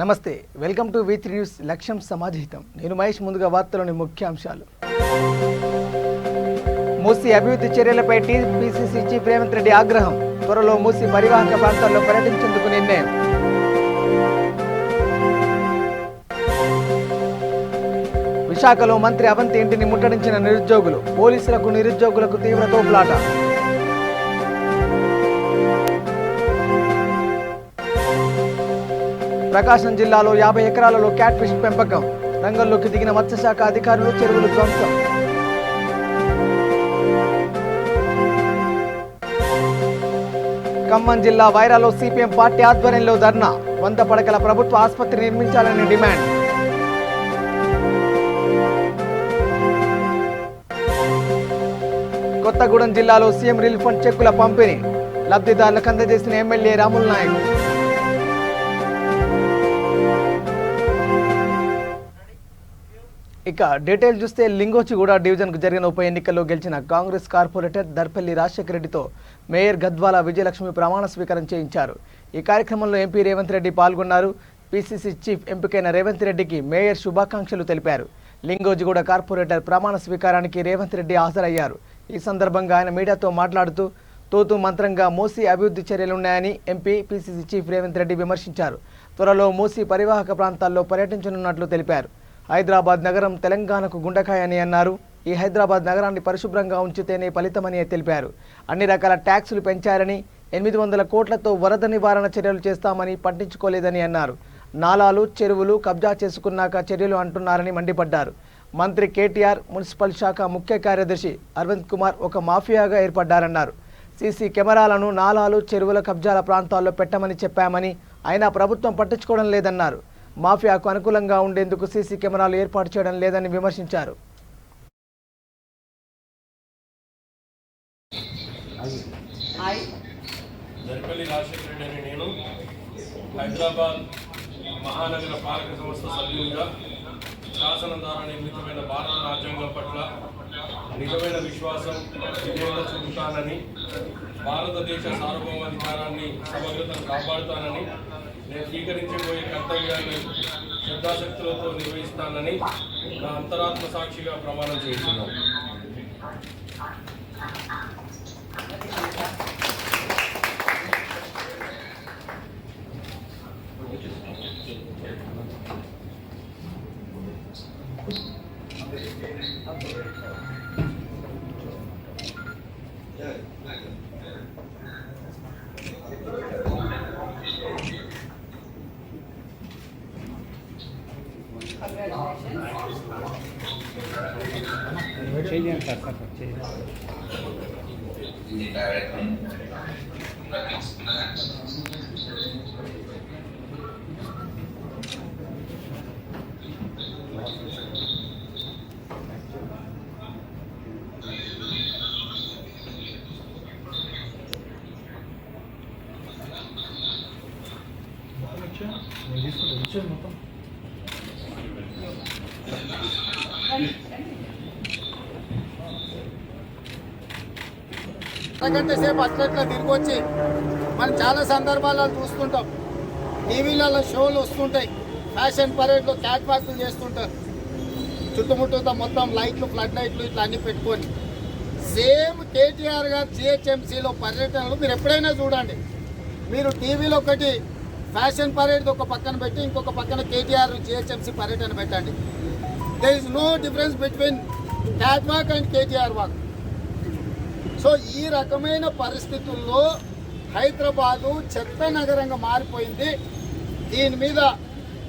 నమస్తే, welcome to V3 news. లక్ష్యం సమాజహితం. నేను మహేష్. ముందుగా వార్తలోని ముఖ్యాంశాలు. మూసీ అభివృద్ధి చర్యలపై టీపీసీసీ చీఫ్ రేవంత్ రెడ్డి ఆగ్రహం. త్వరలో మూసీ పరివాహక ప్రాంతాల్లో పర్యటించేందుకు నిర్ణయం. విశాఖలో మంత్రి అవంతి ఇంటిని ముట్టడించిన నిరుద్యోగులు. పోలీసులకు నిరుద్యోగులకు తీవ్ర తోపులాట. ప్రకాశం జిల్లాలో 50 ఎకరాలలో క్యాట్ ఫిష్ పెంపకం. రంగంలోకి దిగిన మత్స్యశాఖ అధికారులు. చెరువులు ధ్వంసం. ఖమ్మం జిల్లా వైరాలో సిపిఎం పార్టీ ఆధ్వర్యంలో ధర్నా. 100 పడకల ప్రభుత్వ ఆసుపత్రి నిర్మించాలని డిమాండ్. కొత్తగూడెం జిల్లాలో సీఎం రిలీఫ్ ఫండ్ చెక్కుల పంపిణీ. లబ్ధిదారులకు అందజేసిన ఎమ్మెల్యే రాముల్ నాయక్. ఇక డీటెయిల్ చూస్తే లింగోచిగూడ డివిజన్కు జరిగిన ఉప ఎన్నికల్లో గెలిచిన కాంగ్రెస్ కార్పొరేటర్ దర్పల్లి రాజశేఖర రెడ్డితో మేయర్ గద్వాల విజయలక్ష్మి ప్రమాణ స్వీకారం చేయించారు. ఈ కార్యక్రమంలో ఎంపీ రేవంత్ రెడ్డి పాల్గొన్నారు. పీసీసీ చీఫ్ ఎంపికైన రేవంత్ రెడ్డికి మేయర్ శుభాకాంక్షలు తెలిపారు. లింగోజిగూడ కార్పొరేటర్ ప్రమాణ స్వీకారానికి రేవంత్ రెడ్డి హాజరయ్యారు. ఈ సందర్భంగా ఆయన మీడియాతో మాట్లాడుతూ తూతూ మంత్రంగా మూసీ అభివృద్ధి చర్యలున్నాయని MP PCC chief Revanth Reddy విమర్శించారు. త్వరలో మూసీ పరివాహక ప్రాంతాల్లో పర్యటించనున్నట్లు తెలిపారు. హైదరాబాద్ నగరం తెలంగాణకు గుండెకాయ అని అన్నారు. ఈ హైదరాబాద్ నగరాన్ని పరిశుభ్రంగా ఉంచితేనే ఫలితమని తెలిపారు. అన్ని రకాల ట్యాక్సులు పెంచారని, 800 కోట్లతో వరద నివారణ చర్యలు చేస్తామని పట్టించుకోలేదని అన్నారు. నాలాలు, చెరువులు కబ్జా చేసుకున్నాక చర్యలు అంటున్నారని మండిపడ్డారు. మంత్రి కేటీఆర్, మున్సిపల్ శాఖ ముఖ్య కార్యదర్శి అరవింద్ కుమార్ ఒక మాఫియాగా ఏర్పడ్డారన్నారు. సీసీ కెమెరాలను నాలాలు, చెరువుల కబ్జాల ప్రాంతాల్లో పెట్టమని చెప్పామని, అయినా ప్రభుత్వం పట్టించుకోవడం లేదన్నారు. మాఫియాకు అనుకూలంగా ఉండేందుకు సీసీ కెమెరాలు ఏర్పాటు చేయడం లేదని విమర్శించారు. దర్పల్లి రాజశేఖర రెడ్డి అని నేను హైదరాబాద్ మహానగర పాలక సంస్థ సభ్యులుగా శాసనం ద్వారా నిర్మితమైన భారత రాజ్యాంగం పట్ల నిజమైన విశ్వాసం విధేయత చూపుతానని, భారతదేశ సార్వభౌమాధికారాన్ని సమగ్రతను కాపాడుతానని, నేను స్వీకరించబోయే కర్తవ్యాన్ని శ్రద్ధాశక్తులతో నిర్వహిస్తానని నా అంతరాత్మ సాక్షిగా ప్రమాణం చేస్తున్నాను. గంట సేపు అట్లా తిరిగి వచ్చి మనం చాలా సందర్భాల్లో చూస్తుంటాం. టీవీలలో షోలు వస్తుంటాయి, ఫ్యాషన్ పరేడ్లో క్యాట్ వాక్లు చేస్తుంటారు. చుట్టుముట్టుతో మొత్తం లైట్లు, ఫ్లడ్ లైట్లు ఇట్లా అన్ని పెట్టుకొని సేమ్ కేటీఆర్ గారు జిహెచ్ఎంసీలో పర్యటనలు మీరు ఎప్పుడైనా చూడండి. మీరు టీవీలో ఒకటి ఫ్యాషన్ పరేడ్ ఒక పక్కన పెట్టి ఇంకొక పక్కన కేటీఆర్ జిహెచ్ఎంసీ పర్యటన పెట్టండి. There is no difference between cat walk and KTR walk. So ఈ రకమైన పరిస్థితుల్లో హైదరాబాదు చెత్త నగరంగా మారిపోయింది. దీని మీద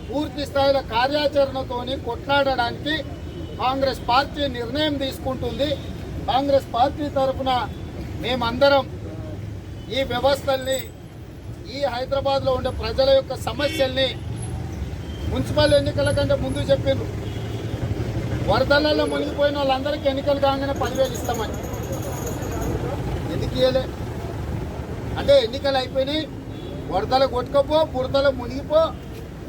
పూర్తి స్థాయిలో కార్యాచరణతోని కొట్లాడడానికి కాంగ్రెస్ పార్టీ నిర్ణయం తీసుకుంటుంది. కాంగ్రెస్ పార్టీ తరఫున మేమందరం ఈ వ్యవస్థల్ని, ఈ హైదరాబాద్లో ఉండే ప్రజల యొక్క సమస్యల్ని మున్సిపల్ ఎన్నికల కంటే ముందు చెప్పిండ్రు. వరదలలో మునిగిపోయిన వాళ్ళందరికీ ఎన్నికలు కాగానే 10,000 ఇస్తామని. ఎందుకు ఇవ్వలే అంటే ఎన్నికలు అయిపోయినాయి, వరదలు కొట్టుకపో, బురదలు మునిగిపో,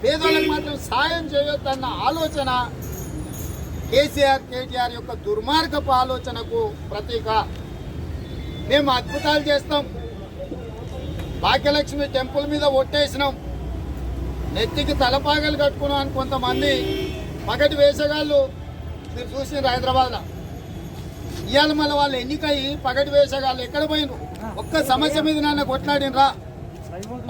పేదోళ్ళకి మాత్రం సాయం చేయొద్దన్న ఆలోచన కేటీఆర్ యొక్క దుర్మార్గపు ఆలోచనకు ప్రతీక. మేము అద్భుతాలు చేస్తాం, భాగ్యలక్ష్మి టెంపుల్ మీద ఒట్టేసినాం, నెత్తికి తలపాగలు కట్టుకున్నాం అని కొంతమంది పగటి వేసగాళ్ళు మీరు చూసినారు హైదరాబాద్లో. ఇవాళ మళ్ళీ వాళ్ళు ఎన్నికయ్యి పగటి వేసగాళ్ళు ఎక్కడ పోయినరు? ఒక్క సమస్య మీద నన్ను కొట్లాడినరా?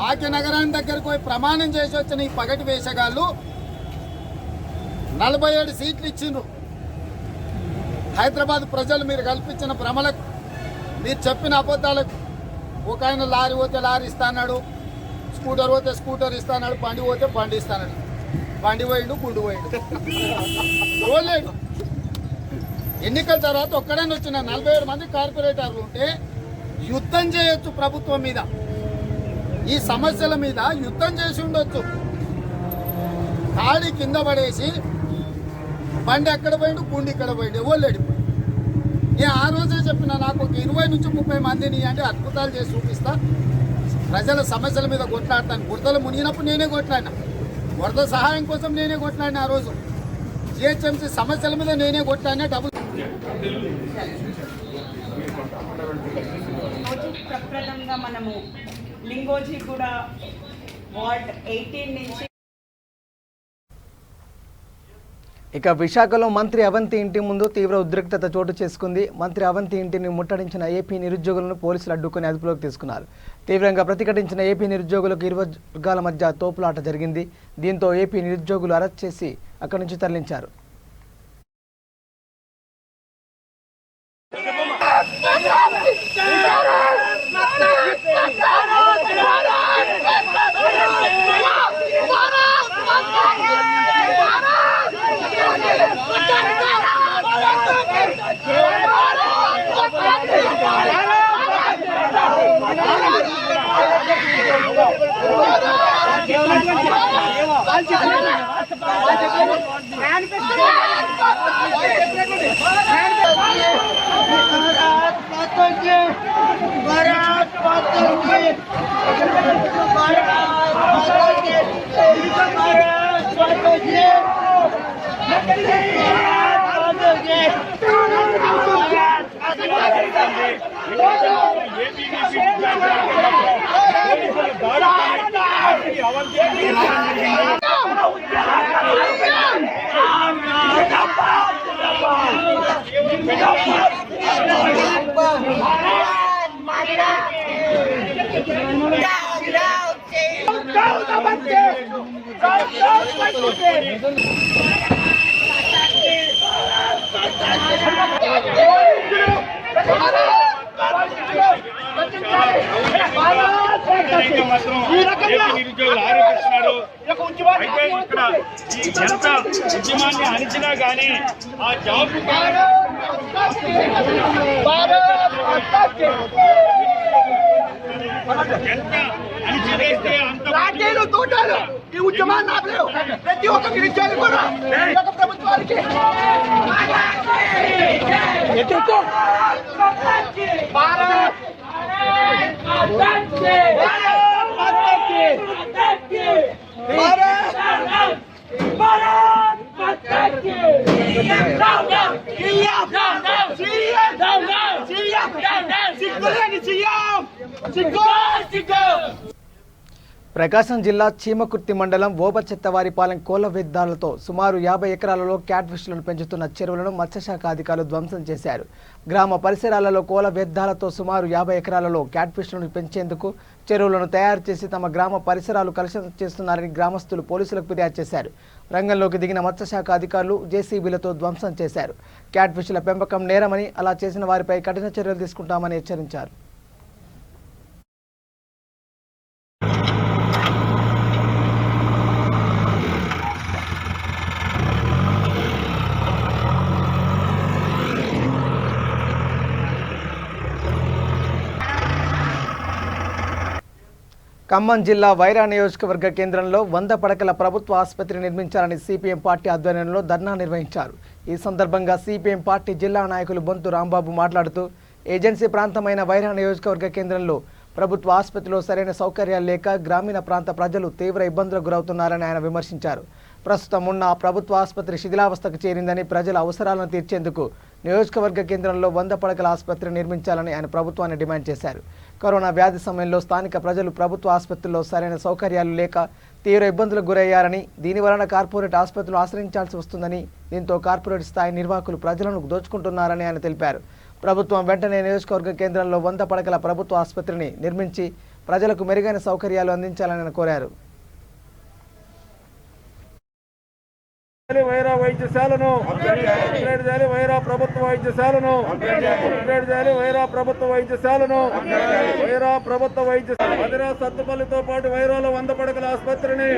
భాగ్యనగరాన్ని దగ్గరకు పోయి ప్రమాణం చేసి వచ్చిన ఈ పగటి వేసగాళ్ళు 47 సీట్లు ఇచ్చిండ్రు. హైదరాబాద్ ప్రజలు మీరు కల్పించిన భ్రమలకు, మీరు చెప్పిన అబద్ధాలకు, ఒక ఆయన లారీ పోతే లారీ ఇస్తాడు, స్కూటర్ పోతే స్కూటర్ ఇస్తాడు, బండి పోతే బండి ఇస్తాడు. బండి పోయిండు, గుండు పోయిండు, పోలేడు. ఎన్నికల తర్వాత ఒక్కడైనా వచ్చిన 47 మంది కార్పొరేటర్లు ఉంటే యుద్ధం చేయొచ్చు ప్రభుత్వం మీద, ఈ సమస్యల మీద యుద్ధం చేసి ఉండొచ్చు. ఖాళీ కింద పడేసి బండి ఎక్కడ పోయిండు, గుండు ఇక్కడ పోయిండు, ఎవరు నేను ఆ రోజే చెప్పిన నాకు ఒక 20 నుంచి 30 మందిని అంటే అద్భుతాలు చేసి చూపిస్తా, ప్రజల సమస్యల మీద కొట్లాడతాను. బురదలు మునిగినప్పుడు నేనే కొట్లాడినా, వరద సహాయం కోసం నేనే కొట్లాడినా. ఆ రోజు జిహెచ్ఎంసీ సమస్యల మీద నేనే కొట్లాడినా. డబ్బులు ప్రప్రదంగా మనము లింగోజీ కూడా వార్డ్ 18 నుంచి. ఇక విశాఖలో మంత్రి అవంతి ఇంటి ముందు తీవ్ర ఉద్రిక్తత చోటు చేసుకుంది. మంత్రి అవంతి ఇంటిని ముట్టడించిన ఏపీ నిరుద్యోగులను పోలీసులు అడ్డుకుని అదుపులోకి తీసుకున్నారు. తీవ్రంగా ప్రతిఘటించిన ఏపీ నిరుద్యోగులకు ఇరు వర్గాల మధ్య తోపులాట జరిగింది. దీంతో ఏపీ నిరుద్యోగులు అరెస్ట్ చేసి అక్కడి నుంచి తరలించారు. నిరుద్యోగులు ఆరోపిస్తున్నారు. అయితే ఇక్కడ ఎంత ఉద్యమాన్ని అణిచినా కానీ ఆ జాబ్ ఎంత అణిచివేస్తే అంత ఈ ఉద్యమాన్ని ఆపలేవు. ప్రతి ఒక్క నిరుద్యోగి కూడా ప్రభుత్వానికి ప్రకాశం జిల్లా చీమకుర్తి మండలం ఓబచెత్తవారిపాలెం కోళ్ల వ్యర్థాలతో సుమారు 50 ఎకరాలలో క్యాట్ ఫిష్లను పెంచుతున్న చెరువులను మత్స్యశాఖ అధికారులు ధ్వంసం చేశారు. గ్రామ పరిసరాలలో కోళ్ల వ్యర్థాలతో సుమారు 50 ఎకరాలలో క్యాట్ ఫిష్లను పెంచేందుకు చెరువులను తయారు చేసి తమ గ్రామ పరిసరాలు కలుషితం చేస్తున్నారని గ్రామస్తులు పోలీసులకు ఫిర్యాదు చేశారు. రంగంలోకి దిగిన మత్స్యశాఖ అధికారులు జేసీబీలతో ధ్వంసం చేశారు. క్యాట్ ఫిష్ల పెంపకం నేరమని, అలా చేసిన వారిపై కఠిన చర్యలు తీసుకుంటామని హెచ్చరించారు. ఖమ్మం జిల్లా వైరా నియోజకవర్గ కేంద్రంలో 100 పడకల ప్రభుత్వ ఆసుపత్రి నిర్మించాలని సిపిఎం పార్టీ ఆధ్వర్యంలో ధర్నా నిర్వహించారు. ఈ సందర్భంగా సిపిఎం పార్టీ జిల్లా నాయకులు బొంతు రాంబాబు మాట్లాడుతూ ఏజెన్సీ ప్రాంతమైన వైరా నియోజకవర్గ కేంద్రంలో ప్రభుత్వ ఆసుపత్రిలో సరైన సౌకర్యాలు లేక గ్రామీణ ప్రాంత ప్రజలు తీవ్ర ఇబ్బందులకు గురవుతున్నారని ఆయన విమర్శించారు. ప్రస్తుతం ఉన్న ప్రభుత్వ ఆసుపత్రి శిథిలావస్థకు చేరిందని, ప్రజల అవసరాలను తీర్చేందుకు నియోజకవర్గ కేంద్రంలో 100 పడకల ఆసుపత్రి నిర్మించాలని ఆయన ప్రభుత్వాన్ని డిమాండ్ చేశారు. కరోనా వ్యాధి సమయంలో స్థానిక ప్రజలు ప్రభుత్వ ఆసుపత్రిలో సరైన సౌకర్యాలు లేక తీవ్ర ఇబ్బందులకు గురయ్యారని, దీని వలన కార్పొరేట్ ఆసుపత్రులు ఆశ్రయించాల్సి వస్తుందని, దీంతో కార్పొరేట్ స్థాయి నిర్వాహకులు ప్రజలను దోచుకుంటున్నారని ఆయన తెలిపారు. ప్రభుత్వం వెంటనే నియోజకవర్గ కేంద్రంలో 100 పడకల ప్రభుత్వ ఆసుపత్రిని నిర్మించి ప్రజలకు మెరుగైన సౌకర్యాలు అందించాలని ఆయన కోరారు. వైరా వైద్యశాలను అప్గ్రేడ్ చేయాలి. వైరా ప్రభుత్వ వైద్యశాలను అప్గ్రేడ్ చేయాలి. వైరా ప్రభుత్వ వైద్యశాలను వైరా ప్రభుత్వ వైద్యశాల మద్రాస్ సత్తుపల్లితో పాటు వైరాలో 100 పడకల ఆసుపత్రిని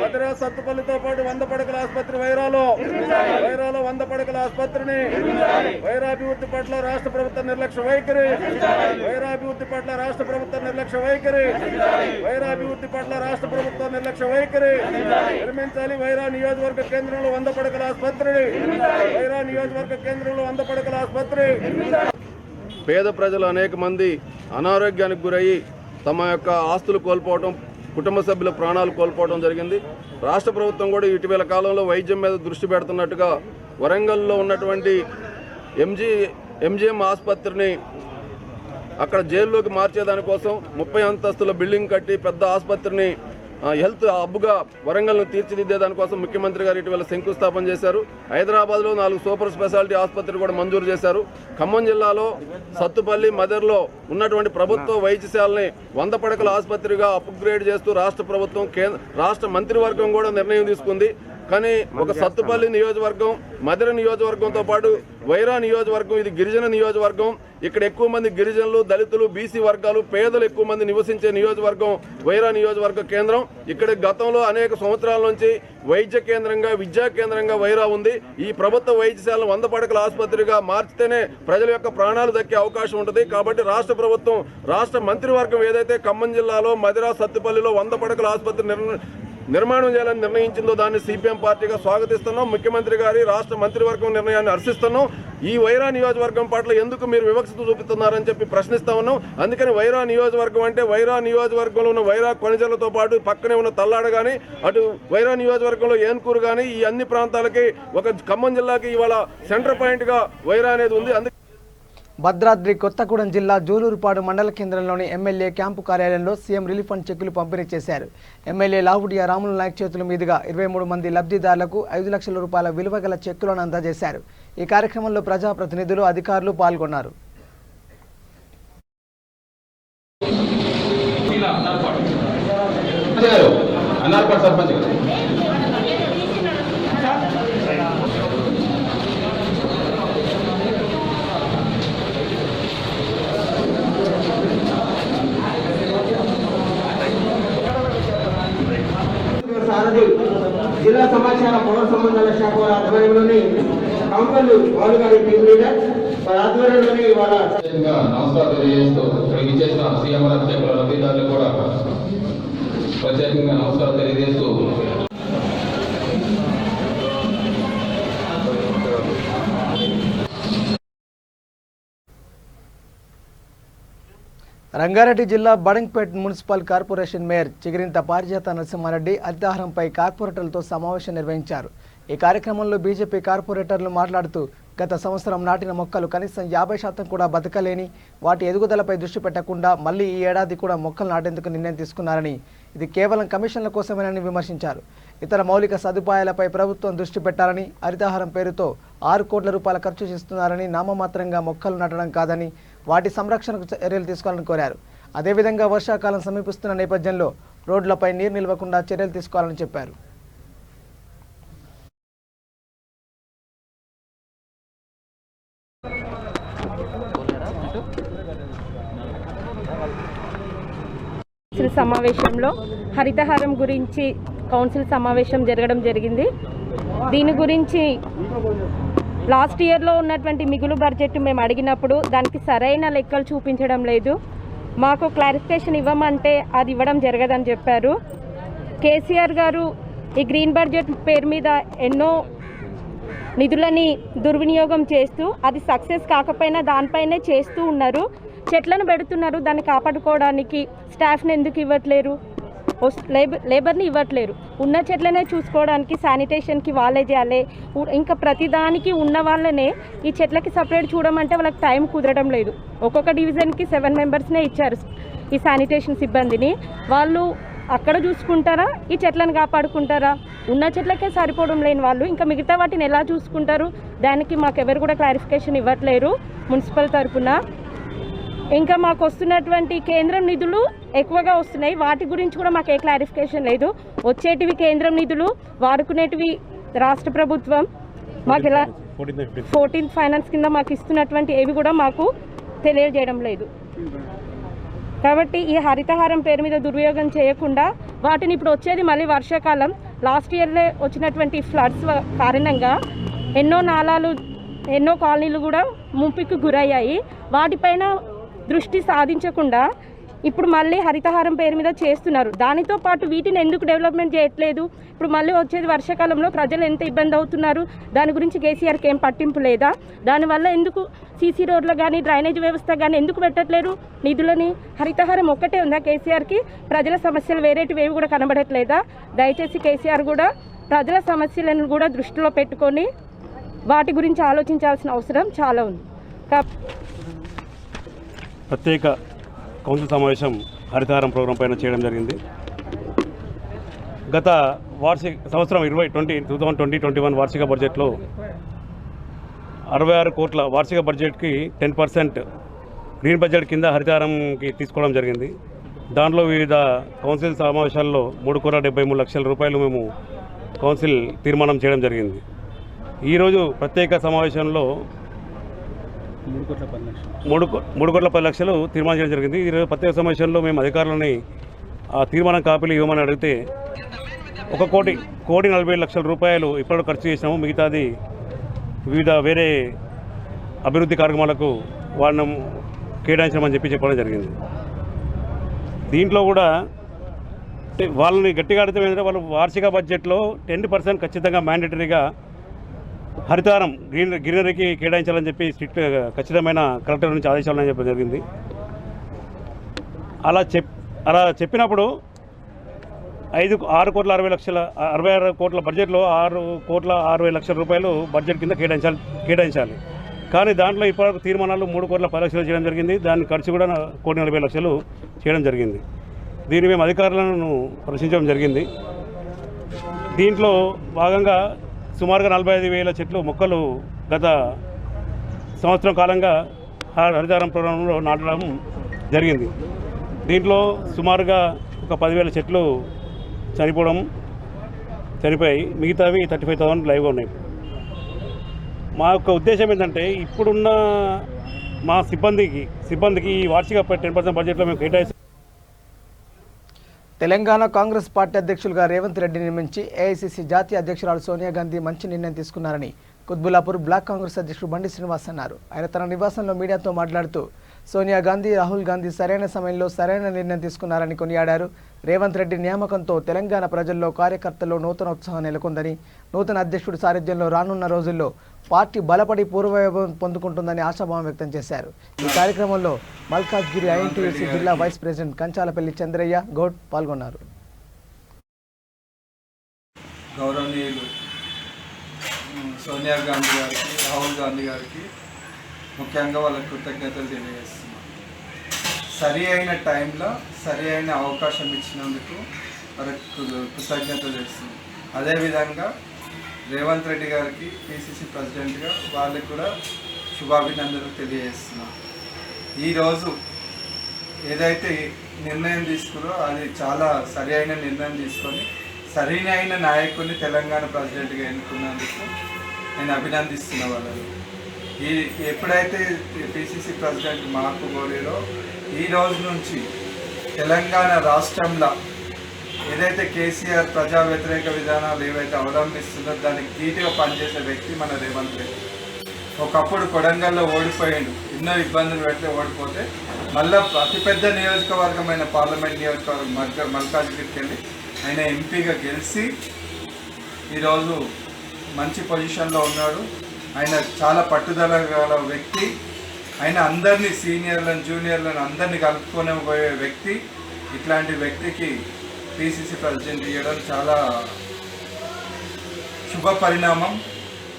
మద్రాస్ సత్తుపల్లితో పాటు 100 పడకల ఆసుపత్రి వైరాలో 100 పడకల ఆసుపత్రిని వైరాభివృద్ధి పట్ల రాష్ట్ర ప్రభుత్వ నిర్లక్ష్య వైఖరి వైరాభివృద్ధి పట్ల రాష్ట్ర ప్రభుత్వ నిర్లక్ష్య వైఖరి వైరాభివృద్ధి పట్ల రాష్ట్ర ప్రభుత్వ నిర్లక్ష్య వైఖరి నిర్మించాలి. వైరా నియోజకవర్గ కేంద్రంలో 100 పడకల ఆసుపత్రిని వైరా నియోజకవర్గ కేంద్రంలో 100 పడకల ఆసుపత్రి. పేద ప్రజలు అనేక మంది అనారోగ్యానికి గురయ్యి తమ యొక్క ఆస్తులు కోల్పోవడం, కుటుంబ సభ్యుల ప్రాణాలు కోల్పోవడం జరిగింది. రాష్ట్ర ప్రభుత్వం కూడా ఇటీవల కాలంలో వైద్యం మీద దృష్టి పెడుతున్నట్టుగా వరంగల్లో ఉన్నటువంటి ఎంజిఎం ఆసుపత్రిని అక్కడ జైల్లోకి మార్చేదానికోసం 30 అంతస్తుల బిల్డింగ్ కట్టి పెద్ద ఆసుపత్రిని హెల్త్ హబ్గా వరంగల్ను తీర్చిదిద్దేదానికోసం ముఖ్యమంత్రి గారు ఇటీవల శంకుస్థాపన చేశారు. హైదరాబాద్లో 4 సూపర్ స్పెషాలిటీ ఆసుపత్రులు కూడా మంజూరు చేశారు. ఖమ్మం జిల్లాలో సత్తుపల్లి, మదర్లో ఉన్నటువంటి ప్రభుత్వ వైద్యశాలని 100 పడకల ఆసుపత్రిగా అప్గ్రేడ్ చేస్తూ రాష్ట్ర ప్రభుత్వం రాష్ట్ర మంత్రివర్గం కూడా నిర్ణయం తీసుకుంది. కానీ ఒక సత్తుపల్లి నియోజకవర్గం, మదర్ నియోజకవర్గంతో పాటు వైరా నియోజకవర్గం ఇది గిరిజన నియోజకవర్గం. ఇక్కడ ఎక్కువ మంది గిరిజనులు, దళితులు, బీసీ వర్గాలు, పేదలు ఎక్కువ మంది నివసించే నియోజకవర్గం వైరా నియోజకవర్గ కేంద్రం. ఇక్కడ గతంలో అనేక సంవత్సరాల నుంచి వైద్య కేంద్రంగా, విద్యా కేంద్రంగా వైరా ఉంది. ఈ ప్రభుత్వ వైద్యశాలను 100 పడకల ఆసుపత్రిగా మార్చితేనే ప్రజల యొక్క ప్రాణాలు దక్కే అవకాశం ఉంటుంది. కాబట్టి రాష్ట్ర ప్రభుత్వం, రాష్ట్ర మంత్రివర్గం ఏదైతే ఖమ్మం జిల్లాలో మదిరా, సత్తుపల్లిలో 100 పడకల ఆసుపత్రి నిర్మాణం చేయాలని నిర్ణయించిందో దాన్ని సిపిఎం పార్టీగా స్వాగతిస్తున్నాం. ముఖ్యమంత్రి గారి రాష్ట్ర మంత్రివర్గం నిర్ణయాన్ని హర్షిస్తున్నాం. ఈ వైరా నియోజకవర్గం పట్ల ఎందుకు మీరు వివక్షత చూపుతున్నారని చెప్పి ప్రశ్నిస్తా ఉన్నాం. అందుకని వైరా నియోజకవర్గం అంటే వైరా నియోజకవర్గంలో ఉన్న వైరా కొణిజలతో పాటు పక్కనే ఉన్న తల్లాడ కానీ, అటు వైరా నియోజకవర్గంలో ఏన్కూరు కానీ, ఈ అన్ని ప్రాంతాలకి ఒక ఖమ్మం జిల్లాకి ఇవాళ సెంటర్ పాయింట్గా వైరా అనేది ఉంది. భద్రాద్రి కొత్తగూడెం జిల్లా జూలూరుపాడు మండల కేంద్రంలోని ఎమ్మెల్యే క్యాంపు కార్యాలయంలో సీఎం రిలీఫ్ ఫండ్ చెక్కులు పంపిణీ చేశారు. ఎమ్మెల్యే లావుడియా రాములు నాయక్ చేతుల మీదుగా 23 మంది లబ్ధిదారులకు 5 లక్షల రూపాయల విలువ గల చెక్కులను అందజేశారు. ఈ కార్యక్రమంలో ప్రజాప్రతినిధులు, అధికారులు పాల్గొన్నారు. జిల్లా సమాచార పౌర సంబంధాల శాఖ వారి ఆధ్వర్యంలోని కౌంటర్లు పాల్గొని టీం లీడర్ వారి ఆధ్వర్యంలోని ఇవాళ నమస్కారం తెలియజేస్తూ ఇక్కడికి ఇచ్చేసిన సీఎం చెక్కుల లబ్ధిదారులు కూడా ప్రత్యేకంగా నమస్కారం తెలియజేస్తూ రంగారెడ్డి జిల్లా Badangpet municipal corporation mayor Chigirintha పారిజాత నరసింహారెడ్డి అత్యాహారంపై కార్పొరేటర్లతో సమావేశం నిర్వహించారు. ఈ కార్యక్రమంలో బీజేపీ కార్పొరేటర్లు మాట్లాడుతూ గత సంవత్సరం నాటిన మొక్కలు కనీసం 50% కూడా బతకలేని, వాటి ఎదుగుదలపై దృష్టి పెట్టకుండా మళ్లీ ఈ ఏడాది కూడా మొక్కలు నాటేందుకు నిర్ణయం తీసుకున్నారని, ఇది కేవలం కమిషన్ల కోసమేనని విమర్శించారు. ఇతర మౌలిక సదుపాయాలపై ప్రభుత్వం దృష్టి పెట్టాలని, హరితహారం పేరుతో 6 కోట్ల రూపాయల ఖర్చు చేస్తున్నారని, నామమాత్రంగా మొక్కలు నాటడం కాదని వాటి సంరక్షణకు చర్యలు తీసుకోవాలని కోరారు. అదేవిధంగా వర్షాకాలం సమీపిస్తున్న నేపథ్యంలో రోడ్లపై నీరు నిలవకుండా చర్యలు తీసుకోవాలని చెప్పారు. సమావేశంలో హరితహారం గురించి కౌన్సిల్ సమావేశం జరగడం జరిగింది. దీని గురించి లాస్ట్ ఇయర్లో ఉన్నటువంటి మిగులు బడ్జెట్ మేము అడిగినప్పుడు దానికి సరైన లెక్కలు చూపించడం లేదు. మాకు క్లారిఫికేషన్ ఇవ్వమంటే అది ఇవ్వడం జరగదని చెప్పారు. కేసీఆర్ గారు ఈ గ్రీన్ బడ్జెట్ పేరు మీద ఎన్నో నిధులని దుర్వినియోగం చేస్తూ అది సక్సెస్ కాకపోయినా దానిపైనే చేస్తూ ఉన్నారు. చెట్లను పెడుతున్నారు, దాన్ని కాపాడుకోవడానికి స్టాఫ్ని ఎందుకు ఇవ్వట్లేరు, లేబర్ని ఇవ్వట్లేరు. ఉన్న చెట్లనే చూసుకోవడానికి శానిటేషన్కి వాళ్ళే చేయాలి. ఇంకా ప్రతిదానికి ఉన్న వాళ్ళనే ఈ చెట్లకి సపరేట్ చూడమంటే వాళ్ళకి టైం కుదరడం లేదు. ఒక్కొక్క డివిజన్కి 7 మెంబర్స్నే ఇచ్చారు ఈ శానిటేషన్ సిబ్బందిని. వాళ్ళు అక్కడ చూసుకుంటారా, ఈ చెట్లను కాపాడుకుంటారా? ఉన్న చెట్లకే సరిపోవడం లేని వాళ్ళు ఇంకా మిగతా వాటిని ఎలా చూసుకుంటారు? దానికి మాకెవరు కూడా క్లారిఫికేషన్ ఇవ్వట్లేరు మున్సిపల్ తరఫున. ఇంకా మాకు వస్తున్నటువంటి కేంద్రం నిధులు ఎక్కువగా వస్తున్నాయి, వాటి గురించి కూడా మాకు ఏ క్లారిఫికేషన్ లేదు. వచ్చేటివి కేంద్రం నిధులు, వాడుకునేటివి రాష్ట్ర ప్రభుత్వం. మాకు ఇలా 14th ఫైనాన్స్ కింద మాకు ఇస్తున్నటువంటి ఏవి కూడా మాకు తెలియజేయడం లేదు. కాబట్టి ఈ హరితహారం పేరు మీద దుర్వినియోగం చేయకుండా వాటిని ఇప్పుడు వచ్చేది మళ్ళీ వర్షాకాలం, లాస్ట్ ఇయర్లో వచ్చినటువంటి ఫ్లడ్స్ కారణంగా ఎన్నో నాలాలు, ఎన్నో కాలనీలు కూడా ముంపుకు గురయ్యాయి. వాటిపైన దృష్టి సాధించకుండా ఇప్పుడు మళ్ళీ హరితహారం పేరు మీద చేస్తున్నారు. దానితో పాటు వీటిని ఎందుకు డెవలప్మెంట్ చేయట్లేదు? ఇప్పుడు మళ్ళీ వచ్చేది వర్షాకాలంలో ప్రజలు ఎంత ఇబ్బంది అవుతున్నారు, దాని గురించి కేసీఆర్కి ఏం పట్టింపు లేదా? దానివల్ల ఎందుకు సీసీ రోడ్లు కానీ డ్రైనేజ్ వ్యవస్థ కానీ ఎందుకు పెట్టట్లేరు నిధులని? హరితహారం ఒక్కటే ఉందా కేసీఆర్కి? ప్రజల సమస్యలు వేరేటివి ఏవి కూడా కనబడట్లేదా? దయచేసి కేసీఆర్ కూడా ప్రజల సమస్యలను కూడా దృష్టిలో పెట్టుకొని వాటి గురించి ఆలోచించాల్సిన అవసరం చాలా ఉంది. ప్రత్యేక కౌన్సిల్ సమావేశం హరితహారం ప్రోగ్రాం పైన చేయడం జరిగింది. గత సంవత్సరం 2020-21 వార్షిక బడ్జెట్లో 66 కోట్ల వార్షిక బడ్జెట్కి 10% గ్రీన్ బడ్జెట్ కింద హరితహారంకి తీసుకోవడం జరిగింది. దాంట్లో వివిధ కౌన్సిల్ సమావేశాల్లో 3,73,00,000 రూపాయలు మేము కౌన్సిల్ తీర్మానం చేయడం జరిగింది. ఈరోజు ప్రత్యేక సమావేశంలో 3,10,00,000 తీర్మానం చేయడం జరిగింది. ఈరోజు ప్రత్యేక సమావేశంలో మేము అధికారులని ఆ తీర్మానం కాపీలు ఇవ్వమని అడిగితే 1,47,00,000 రూపాయలు ఇప్పుడు ఖర్చు చేసినాము, మిగతాది వివిధ వేరే అభివృద్ధి కార్యక్రమాలకు వాళ్ళను కేటాయించమని చెప్పడం జరిగింది. దీంట్లో కూడా వాళ్ళని గట్టిగా అడిగితే ఏంటంటే వాళ్ళు వార్షిక బడ్జెట్లో 10% ఖచ్చితంగా మ్యాండేటరీగా హరితహారం గ్రీనరీకి కేటాయించాలని చెప్పి స్ట్రిక్ట్ ఖచ్చితమైన కలెక్టర్ నుంచి ఆదేశాలని చెప్పడం జరిగింది. అలా చెప్పినప్పుడు 66 కోట్ల బడ్జెట్లో 6,60,00,000 రూపాయలు బడ్జెట్ కింద కేటాయించాలి. కానీ దాంట్లో ఇప్పటివరకు తీర్మానాలు 3,10,00,000 చేయడం జరిగింది. దాని ఖర్చు కూడా 1,40,00,000 చేయడం జరిగింది. దీన్ని మేము అధికారులను ప్రశ్నించడం జరిగింది. దీంట్లో భాగంగా సుమారుగా 45,000 చెట్లు మొక్కలు గత సంవత్సరం కాలంగా హరితహారం ప్రోగ్రాంలో నాటడం జరిగింది. దీంట్లో సుమారుగా ఒక 10,000 చెట్లు చనిపోయాయి, మిగతావి 35,000 లైవ్గా ఉన్నాయి. మా యొక్క ఉద్దేశం ఏంటంటే ఇప్పుడున్న మా సిబ్బందికి ఈ వార్షిక 10% బడ్జెట్లో మేము కేటాయిస్తాం. తెలంగాణ కాంగ్రెస్ పార్టీ అధ్యక్షులుగా రేవంత్ రెడ్డి నియమించి ఏఐసీసీ జాతీయ అధ్యక్షురాలు సోనియా గాంధీ మంచి నిర్ణయం తీసుకున్నారని కుత్బుల్లాపూర్ బ్లాక్ కాంగ్రెస్ అధ్యక్షుడు బండి శ్రీనివాస్ అన్నారు. ఆయన తన నివాసంలో మీడియాతో మాట్లాడుతూ సోనియా గాంధీ, రాహుల్ గాంధీ సరైన సమయంలో సరైన నిర్ణయం తీసుకున్నారని కొనియాడారు. రేవంత్ రెడ్డి నియామకంతో తెలంగాణ ప్రజల్లో కార్యకర్తల్లో నూతన ఉత్సాహం నెలకొందని, నూతన అధ్యక్షుడి సారథ్యంలో రానున్న రోజుల్లో పార్టీ బలపడి పూర్వవైభవం పొందుకుంటుందని ఆశాభావం వ్యక్తం చేశారు. ఈ కార్యక్రమంలో మల్కాజ్గిరి ఐఎన్టీయూసీ జిల్లా వైస్ ప్రెసిడెంట్ కంచాలపల్లి చంద్రయ్య గౌడ్ పాల్గొన్నారు. గౌరవనీయులు సోనియా గాంధీ గారికి, రాహుల్ గాంధీ గారికి ముఖ్యంగా వాళ్ళకి కృతజ్ఞతలు తెలియజేస్తున్నాం. సరి అయిన టైంలో సరి అయిన అవకాశం ఇచ్చినందుకు వాళ్ళకి కృతజ్ఞతలు చేస్తున్నాం. అదేవిధంగా రేవంత్ రెడ్డి గారికి పిసిసి ప్రెసిడెంట్గా వాళ్ళకి కూడా శుభాభినందనలు తెలియజేస్తున్నాం. ఈరోజు ఏదైతే నిర్ణయం తీసుకున్నారో అది చాలా సరి అయిన నిర్ణయం తీసుకొని సరైన నాయకుడిని తెలంగాణ ప్రెసిడెంట్గా ఎన్నుకున్నందుకు నేను అభినందిస్తున్న వాళ్ళని. ఎప్పుడైతే పిసిసి ప్రెసిడెంట్ మార్పు కోరారో ఈ రోజు నుంచి తెలంగాణ రాష్ట్రంలో ఏదైతే కేసీఆర్ ప్రజా వ్యతిరేక విధానాలు ఏవైతే అవలంబిస్తుందో దానికి ధీటుగా పనిచేసే వ్యక్తి మన రేవంత్ రెడ్డి. ఒకప్పుడు కొడంగల్లో ఓడిపోయాడు, ఎన్నో ఇబ్బందులు పెడితే ఓడిపోతే మళ్ళీ అతిపెద్ద నియోజకవర్గమైన పార్లమెంట్ నియోజకవర్గం మల్కాజ్గిరికి వెళ్ళి ఆయన ఎంపీగా గెలిచి ఈరోజు మంచి పొజిషన్లో ఉన్నాడు. ఆయన చాలా పట్టుదల గల వ్యక్తి. ఆయన అందరినీ సీనియర్లను జూనియర్లను అందరినీ కలుపుకొని పోయే వ్యక్తి. ఇట్లాంటి వ్యక్తికి పిసిసి ప్రెసిడెంట్ ఇవ్వడం చాలా శుభ పరిణామం.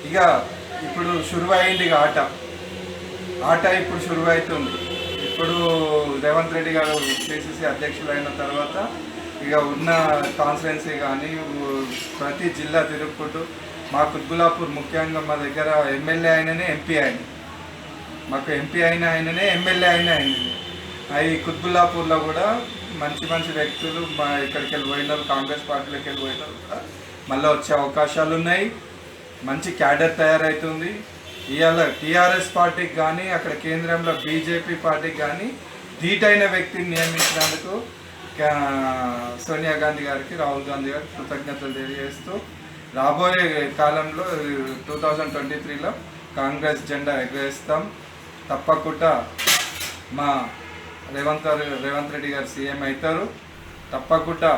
ఇక ఇప్పుడు శురువైంది ఆట ఇప్పుడు శురువైతుంది. ఇప్పుడు రేవంత్ రెడ్డి గారు పిసిసి అధ్యక్షులు అయిన తర్వాత ఇక ఉన్న కాన్స్టిట్యున్సీ కానీ ప్రతి జిల్లా తిరుగుకుంటూ మా కుత్బుల్లాపూర్ ముఖ్యంగా మా దగ్గర ఎమ్మెల్యే అయిననే ఎంపీ అయిన, మాకు ఎంపీ అయిన ఆయననే ఎమ్మెల్యే అయిన ఆయననే. అవి కుత్బుల్లాపూర్లో కూడా మంచి మంచి వ్యక్తులు మా ఇక్కడికి వెళ్ళి పోయిన వాళ్ళు, కాంగ్రెస్ పార్టీలోకి వెళ్ళి పోయిన వాళ్ళు కూడా మళ్ళీ వచ్చే అవకాశాలు ఉన్నాయి. మంచి క్యాడర్ తయారవుతుంది. ఇవాళ టీఆర్ఎస్ పార్టీకి కానీ అక్కడ కేంద్రంలో బీజేపీ పార్టీకి కానీ ధీటైన వ్యక్తిని నియమించినందుకు సోనియా గాంధీ గారికి, రాహుల్ గాంధీ గారికి కృతజ్ఞతలు తెలియజేస్తూ రాబోయే కాలంలో 2023లో కాంగ్రెస్ జెండా ఎగరేస్తాం. తప్పకుండా మా రేవంత్ రెడ్డి గారు సీఎం అవుతారు. తప్పకుండా.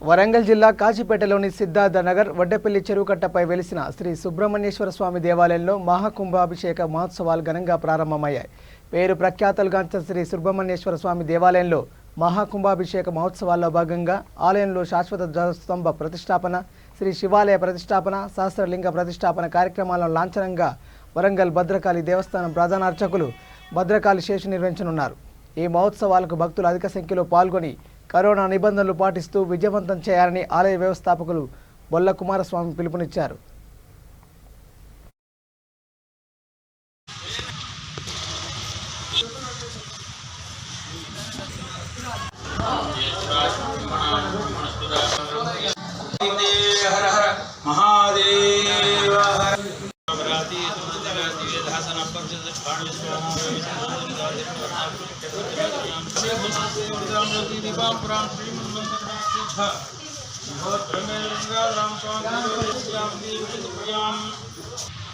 వరంగల్ జిల్లా కాజీపేటలోని సిద్ధార్థ నగర్ వడ్డపల్లి చెరువుకట్టపై వెలిసిన శ్రీ సుబ్రహ్మణ్యేశ్వర స్వామి దేవాలయంలో మహాకుంభాభిషేక మహోత్సవాలు ఘనంగా ప్రారంభమయ్యాయి. పేరు ప్రఖ్యాతలుగాంచిన శ్రీ సుబ్రహ్మణ్యేశ్వర స్వామి దేవాలయంలో మహాకుంభాభిషేక మహోత్సవాల్లో భాగంగా ఆలయంలో శాశ్వత ధ్వజస్తంభ ప్రతిష్టాపన, శ్రీ శివాలయ ప్రతిష్టాపన, సహస్రలింగ ప్రతిష్టాపన కార్యక్రమాలను లాంఛనంగా వరంగల్ భద్రకాళి దేవస్థానం ప్రధాన అర్చకులు భద్రకాళి శేషు నిర్వహించనున్నారు. ఈ మహోత్సవాలకు భక్తులు అధిక సంఖ్యలో పాల్గొని కరోనా నిబంధనలు పాటిస్తూ విజయవంతం చేయాలని ఆలయ వ్యవస్థాపకులు బొల్ల కుమారస్వామి పిలుపునిచ్చారు.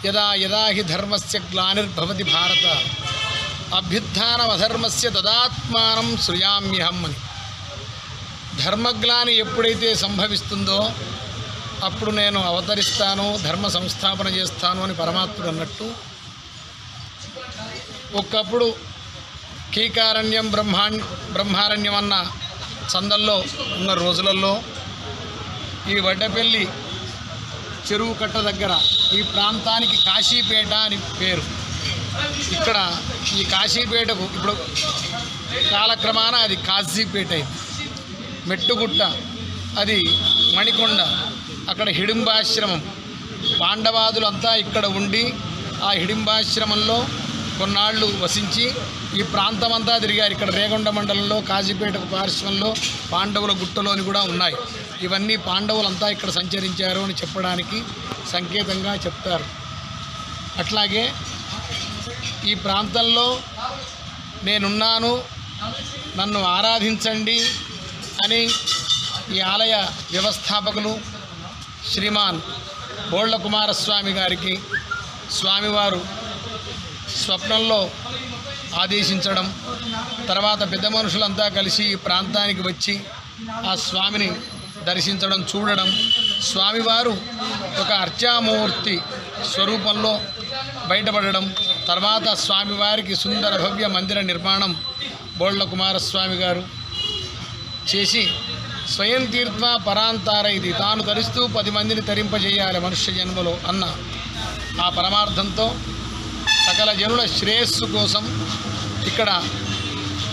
యదా యదా హి ధర్మస్య గ్లానిర్భవతి భారత అభ్యుత్థానమధర్మస్య తదాత్మానం సృయామ్యహం అని. ధర్మగ్లాని ఎప్పుడైతే సంభవిస్తుందో అప్పుడు నేను అవతరిస్తాను, ధర్మ సంస్థాపన చేస్తాను అని పరమాత్ముడు అన్నట్టు, ఒకప్పుడు కీకారణ్యం బ్రహ్మారణ్యం అన్న చందల్లో ఉన్న రోజులలో ఈ వడ్డపల్లి చెరువు కట్ట దగ్గర ఈ ప్రాంతానికి కాశీపేట అని పేరు. ఇక్కడ ఈ కాశీపేటకు ఇప్పుడు కాలక్రమాన అది కాశీపేట అయింది. మెట్టుగుట్ట అది మణికొండ, అక్కడ హిడింబాశ్రమం. పాండవాదులంతా ఇక్కడ ఉండి ఆ హిడింబాశ్రమంలో కొన్నాళ్ళు వసించి ఈ ప్రాంతమంతా తిరిగారు. ఇక్కడ రేగొండ మండలంలో కాశీపేటకు పార్శ్వంలో పాండవుల గుట్టలోని కూడా ఉన్నాయి. ఇవన్నీ పాండవులంతా ఇక్కడ సంచరించారు అని చెప్పడానికి సంకేతంగా చెప్తారు. అట్లాగే ఈ ప్రాంతంలో నేనున్నాను, నన్ను ఆరాధించండి అని ఈ ఆలయ వ్యవస్థాపకులు శ్రీమాన్ బోళ్ళ కుమారస్వామి గారికి స్వామివారు స్వప్నంలో ఆదేశించడం, తర్వాత పెద్ద మనుషులంతా కలిసి ఈ ప్రాంతానికి వచ్చి ఆ స్వామిని దర్శించడం, చూడడం, స్వామివారు ఒక అర్చామూర్తి స్వరూపంలో బయటపడడం, తర్వాత స్వామివారికి సుందర భవ్య మందిర నిర్మాణం బోళ్ళ కుమారస్వామి గారు చేసి స్వయం తీర్థ పరాంతార, ఇది తాను తరిస్తూ 10 మందిని తరింపజేయాలి మనుష్య జన్మలో అన్న ఆ పరమార్థంతో సకల జనుల శ్రేయస్సు కోసం ఇక్కడ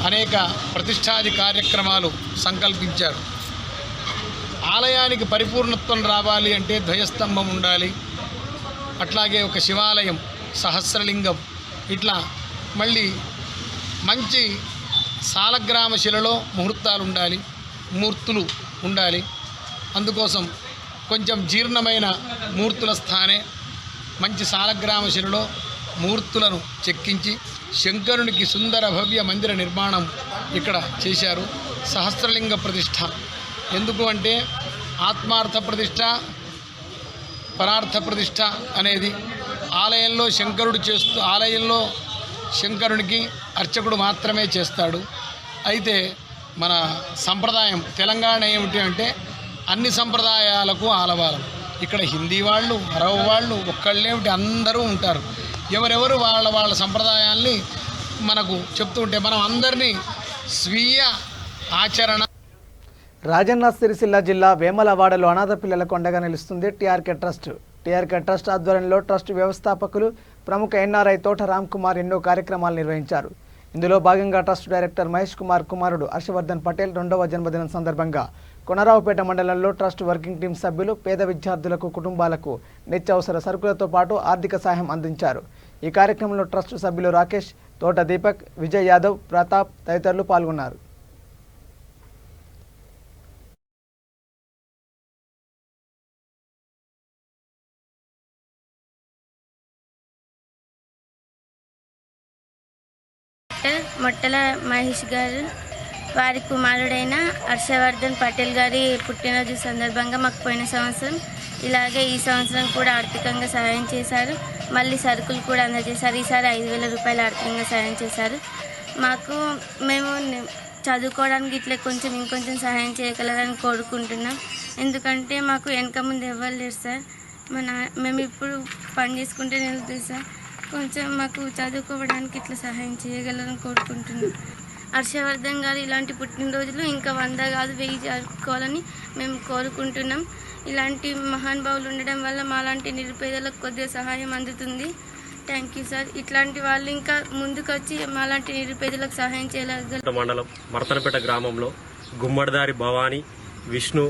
అనేక ప్రతిష్టాది కార్యక్రమాలు సంకల్పించారు. ఆలయానికి పరిపూర్ణత్వం రావాలి అంటే ధ్వజస్తంభం ఉండాలి, అట్లాగే ఒక శివాలయం, సహస్రలింగం, ఇట్లా మళ్ళీ మంచి సాలగ్రామ శిలలో మూర్తులు ఉండాలి. అందుకోసం కొంచెం జీర్ణమైన మూర్తుల స్థానే మంచి సాలగ్రామ శిలలో మూర్తులను చెక్కించి శంకరునికి సుందర భవ్య మందిర నిర్మాణం ఇక్కడ చేశారు. సహస్రలింగ ప్రతిష్ఠ ఎందుకు అంటే ఆత్మార్థ ప్రతిష్ఠ, పరార్థ ప్రతిష్ఠ అనేది ఆలయంలో శంకరునికి అర్చకుడు మాత్రమే చేస్తాడు. అయితే మన సంప్రదాయం తెలంగాణ ఏమిటి అంటే అన్ని సంప్రదాయాలకు ఆలవాలం. ఇక్కడ హిందీ వాళ్ళు, అరబ్ వాళ్ళు, ఒక్కళ్ళేమిటి అందరూ ఉంటారు. ఎవరెవరు వాళ్ళ సంప్రదాయాల్ని మనకు చెప్తూ ఉంటే మనం అందరినీ స్వీయ ఆచరణ. రాజన్న సిరిసిల్ల జిల్లా వేమలవాడలో అనాథ పిల్లలకు అండగా నిలుస్తుంది టీఆర్కే ట్రస్ట్. టీఆర్కే ట్రస్ట్ ఆధ్వర్యంలో ట్రస్ట్ వ్యవస్థాపకులు ప్రముఖ ఎన్ఆర్ఐ తోట రామ్ కుమార్ ఎన్నో కార్యక్రమాలు నిర్వహించారు. ఇందులో భాగంగా ట్రస్ట్ డైరెక్టర్ మహేష్ కుమార్ కుమారుడు హర్షవర్ధన్ పటేల్ 2వ జన్మదినం సందర్భంగా కొనరావుపేట మండలంలో ట్రస్ట్ వర్కింగ్ టీం సభ్యులు పేద విద్యార్థులకు కుటుంబాలకు నిత్యావసర సరుకులతో పాటు ఆర్థిక సహాయం అందించారు. ఈ కార్యక్రమంలో ట్రస్ట్ సభ్యులు రాకేష్, తోట దీపక్, విజయ్ యాదవ్, ప్రతాప్ తదితరులు పాల్గొన్నారు. మొట్టల మహేష్ గారు వారి కుమారుడైన హర్షవర్ధన్ పటేల్ గారి పుట్టినరోజు సందర్భంగా మాకు పోయిన సంవత్సరం ఇలాగే ఈ సంవత్సరం కూడా ఆర్థికంగా సహాయం చేశారు. మళ్ళీ సరుకులు కూడా అందజేశారు. ఈసారి 5,000 రూపాయలు ఆర్థికంగా సహాయం చేశారు. మేము చదువుకోవడానికి ఇట్లా ఇంకొంచెం సహాయం చేయగలరని కోరుకుంటున్నాం. ఎందుకంటే మాకు వెనక ముందు ఎవరు లేరు సార్. మేము ఇప్పుడు పని చేసుకుంటే వెళ్తుంది సార్. కొంచెం మాకు చదువుకోవడానికి ఇట్లా సహాయం చేయగలరని కోరుకుంటున్నాం. హర్షవర్ధన్ గారు ఇలాంటి పుట్టినరోజులు ఇంకా 100 కాదు 1000 జరుపుకోవాలని మేము కోరుకుంటున్నాం. ఇలాంటి మహానుభావులు ఉండడం వల్ల మాలాంటి నిరుపేదలకు కొద్దిగా సహాయం అందుతుంది. Thank you sir. ఇట్లాంటి వాళ్ళు ఇంకా ముందుకు వచ్చి మాలాంటి నిరుపేదలకు సహాయం చేయగలరు. మండలం మర్తనపేట గ్రామంలో గుమ్మడిదారి భవానీ, విష్ణు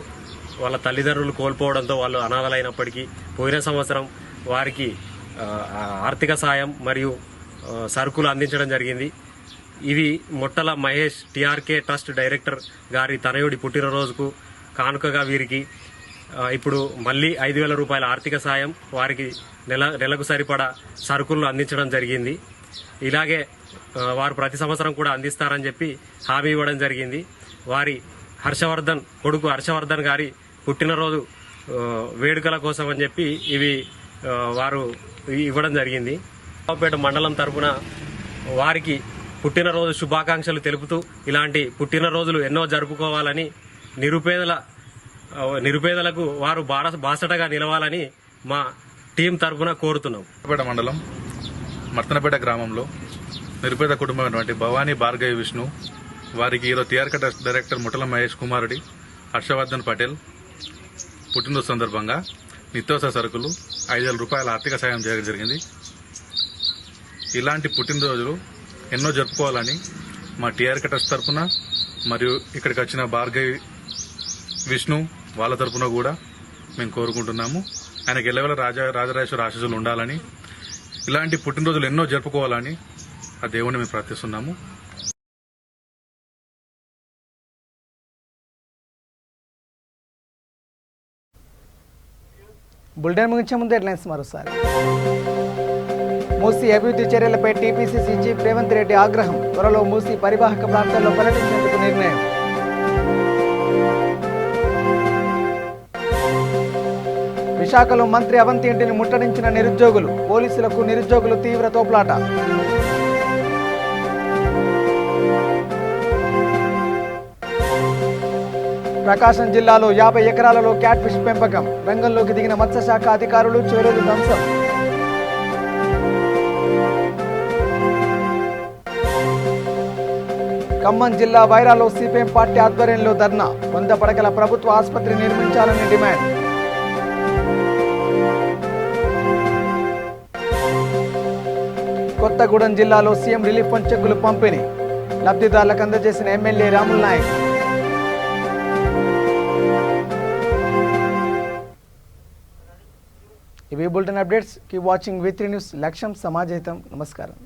వాళ్ళ తల్లిదండ్రులు కోల్పోవడంతో వాళ్ళు అనాథలైనప్పటికీ పోయిన సంవత్సరం వారికి ఆర్థిక సాయం మరియు సరుకులు అందించడం జరిగింది. ఇవి మొట్టల మహేష్ టీఆర్కే ట్రస్ట్ డైరెక్టర్ గారి తనయుడి పుట్టినరోజుకు కానుకగా వీరికి ఇప్పుడు మళ్ళీ 5,000 రూపాయల ఆర్థిక సాయం, వారికి నెలకు సరిపడా సరుకులను అందించడం జరిగింది. ఇలాగే వారు ప్రతి సంవత్సరం కూడా అందిస్తారని చెప్పి హామీ ఇవ్వడం జరిగింది. వారి కొడుకు హర్షవర్ధన్ గారి పుట్టినరోజు వేడుకల కోసం అని చెప్పి ఇవి వారు ఇవ్వడం జరిగింది. రావుపేట మండలం తరఫున వారికి పుట్టినరోజు శుభాకాంక్షలు తెలుపుతూ ఇలాంటి పుట్టినరోజులు ఎన్నో జరుపుకోవాలని, నిరుపేదలకు వారు బాసటగా నిలవాలని మా టీం తరఫున కోరుతున్నాం. రావుపేట మండలం మర్తనపేట గ్రామంలో నిరుపేద కుటుంబమైనటువంటి భవానీ, భార్గవి, విష్ణు వారికి ఈరోజు టీఆర్కే ట్రస్ట్ డైరెక్టర్ ముట్టల మహేష్ కుమారుడి హర్షవర్ధన్ పటేల్ పుట్టినరోజు సందర్భంగా నిత్యావసర సరుకులు 5,000 రూపాయల ఆర్థిక సాయం చేయడం జరిగింది. ఇలాంటి పుట్టినరోజులు ఎన్నో జరుపుకోవాలని మా టీఆర్కే ట్రస్ట్ తరఫున మరియు ఇక్కడికి వచ్చిన భార్గవి, విష్ణు వాళ్ళ తరఫున కూడా మేము కోరుకుంటున్నాము. ఆయనకి ఎల్లవేళ రాజరాజేశ్వర ఆశీస్సులు ఉండాలని, ఇలాంటి పుట్టినరోజులు ఎన్నో జరుపుకోవాలని ఆ దేవుణ్ణి మేము ప్రార్థిస్తున్నాము. బులెటిన్ ముగించే ముందు హెడ్లైన్స్ మరోసారి. మూసీ అభివృద్ధి చర్యలపై టీపీసీసీ చీఫ్ రేవంత్ రెడ్డి ఆగ్రహం. త్వరలో మూసీ పరివాహక ప్రాంతాల్లో పర్యటించేందుకు నిర్ణయం. విశాఖలో మంత్రి అవంతి ఇంటిని ముట్టడించిన నిరుద్యోగులు. పోలీసులకు నిరుద్యోగులు తీవ్ర తోపులాట. ప్రకాశం జిల్లాలో 50 ఎకరాలలో క్యాట్ ఫిష్ పెంపకం. రంగంలోకి దిగిన మత్స్యశాఖ అధికారులు, చోరీలు ధ్వంసం. ఖమ్మం జిల్లా వైరాలో సిపిఎం పార్టీ ఆధ్వర్యంలో ధర్నా. 100 పడకల ప్రభుత్వ ఆసుపత్రి నిర్మించాలని డిమాండ్. కొత్తగూడెం జిల్లాలో సీఎం రిలీఫ్ ఫండ్ చెక్కులు పంపిణీ. లబ్ధిదారులకు అందజేసిన ఎమ్మెల్యే రాముల్ నాయక్. ఇవి bulletin updates. Keep watching V3 news. లక్ష్యం సమాజహితం. నమస్కారం.